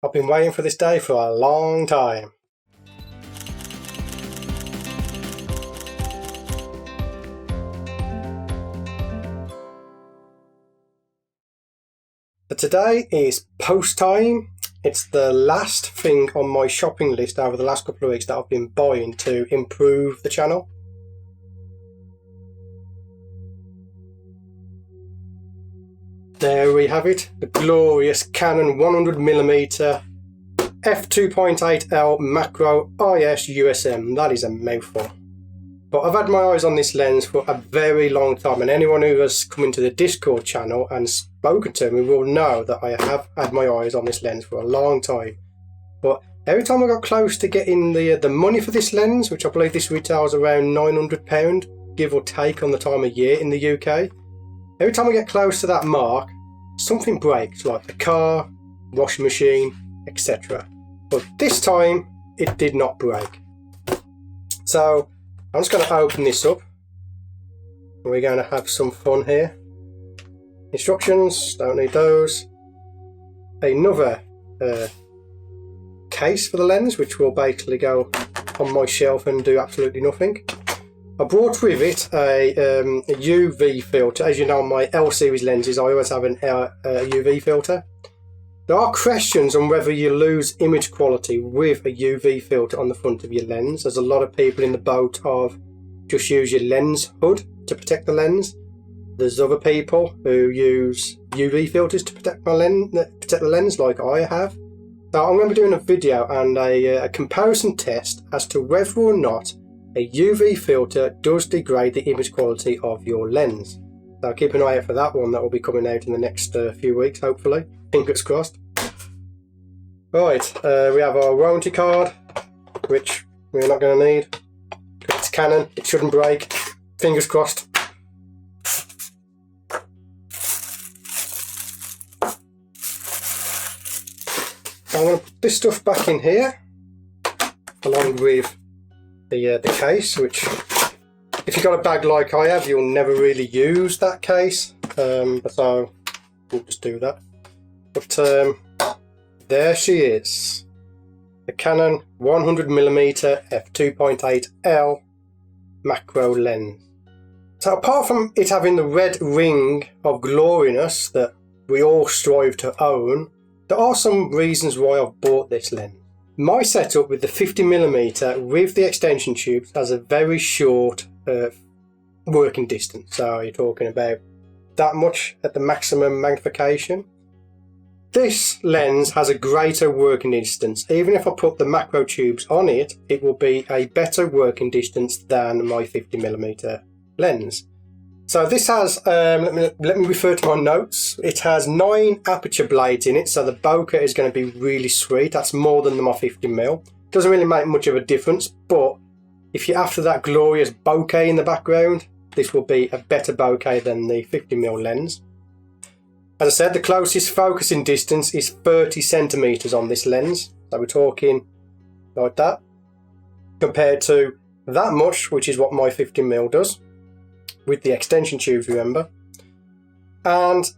I've been waiting for this day for a long time. So today is post time. It's the last thing on my shopping list over the last couple of weeks that I've been buying to improve the channel. There we have it, the glorious Canon 100mm f2.8L macro IS USM. That is a mouthful. But I've had my eyes on this lens for a very long time, and anyone who has come into the Discord channel and spoken to me will know that I have had my eyes on this lens for a long time. But every time I got close to getting the money for this lens, which I believe this retails around £900, give or take on the time of year in the UK, every time I get close to that mark, something breaks, like the car, washing machine, etc. But this time, it did not break. So I'm just going to open this up. We're going to have some fun here. Instructions, don't need those. Another case for the lens, which will basically go on my shelf and do absolutely nothing. I brought with it a UV filter. As you know, on my L series lenses, I always have an UV filter. There are questions on whether you lose image quality with a UV filter on the front of your lens. There's a lot of people in the boat of just use your lens hood to protect the lens. There's other people who use UV filters to protect the lens, like I have. So I'm going to be doing a video and a comparison test as to whether or not a UV filter does degrade the image quality of your lens. So keep an eye out for that one. That will be coming out in the next few weeks, hopefully. Fingers crossed. Right, we have our warranty card, which we're not going to need. It's Canon, it shouldn't break. Fingers crossed. I'm going to put this stuff back in here, along with the case, which, if you've got a bag like I have, you'll never really use that case. So we'll just do that. But there she is, the Canon 100mm f2.8L macro lens. So apart from it having the red ring of gloriness that we all strive to own, there are some reasons why I've bought this lens. My setup with the 50mm with the extension tubes has a very short working distance. So you're talking about that much at the maximum magnification. This lens has a greater working distance. Even if I put the macro tubes on it, it will be a better working distance than my 50mm lens. So this has, let me refer to my notes. It has 9 aperture blades in it, so the bokeh is going to be really sweet. That's more than my 50mm. Doesn't really make much of a difference, but if you're after that glorious bokeh in the background, this will be a better bokeh than the 50mm lens. As I said, the closest focusing distance is 30 centimeters on this lens. So we're talking like that, compared to that much, which is what my 50mm does, with the extension tubes, remember. And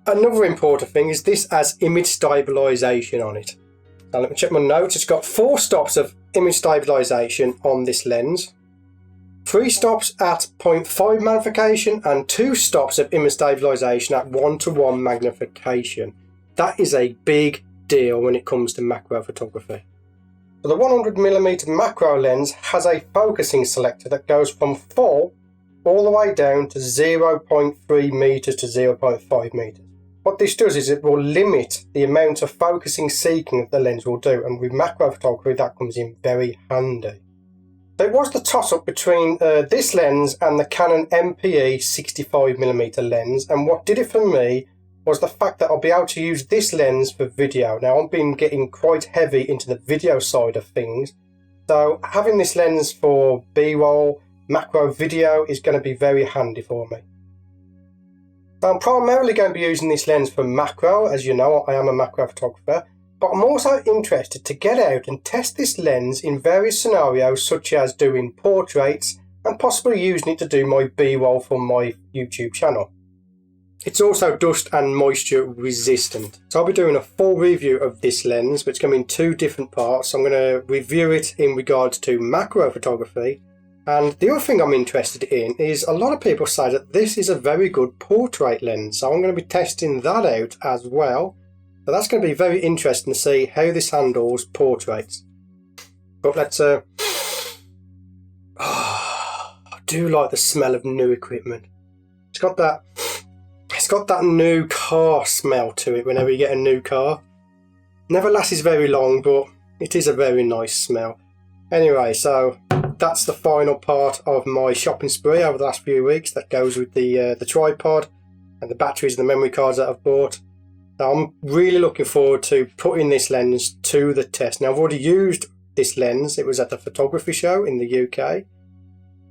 another important thing is this has image stabilisation on it. Now let me check my notes. It's got 4 stops of image stabilisation on this lens. 3 stops at 0.5 magnification and 2 stops of image stabilisation at 1:1 magnification. That is a big deal when it comes to macro photography. So the 100mm macro lens has a focusing selector that goes from full all the way down to 0.3 meters to 0.5 meters. What this does is it will limit the amount of focusing seeking that the lens will do, and with macro photography that comes in very handy. So it was the toss-up between this lens and the Canon MPE 65mm lens, and what did it for me was the fact that I'll be able to use this lens for video. Now I've been getting quite heavy into the video side of things, so having this lens for B-roll, macro video is going to be very handy for me. I'm primarily going to be using this lens for macro. As you know, I am a macro photographer, but I'm also interested to get out and test this lens in various scenarios, such as doing portraits and possibly using it to do my B-roll for my YouTube channel. It's also dust and moisture resistant. So I'll be doing a full review of this lens, which is going to be in 2 different parts. I'm going to review it in regards to macro photography. And the other thing I'm interested in is a lot of people say that this is a very good portrait lens. So I'm going to be testing that out as well. So that's going to be very interesting to see how this handles portraits. But let's... I do like the smell of new equipment. It's got that new car smell to it whenever you get a new car. Never lasts very long, but it is a very nice smell. Anyway, so that's the final part of my shopping spree over the last few weeks. That goes with the tripod and the batteries and the memory cards that I've bought. So I'm really looking forward to putting this lens to the test. Now, I've already used this lens. It was at the photography show in the UK.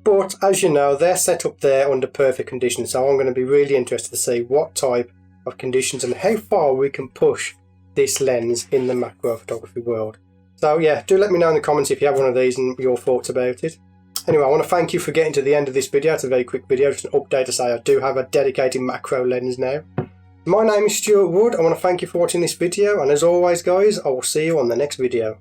But as you know, they're set up there under perfect conditions. So I'm going to be really interested to see what type of conditions and how far we can push this lens in the macro photography world. So yeah, do let me know in the comments if you have one of these and your thoughts about it. Anyway, I want to thank you for getting to the end of this video. It's a very quick video, just an update to say I do have a dedicated macro lens now. My name is Stuart Wood. I want to thank you for watching this video, and as always guys, I will see you on the next video.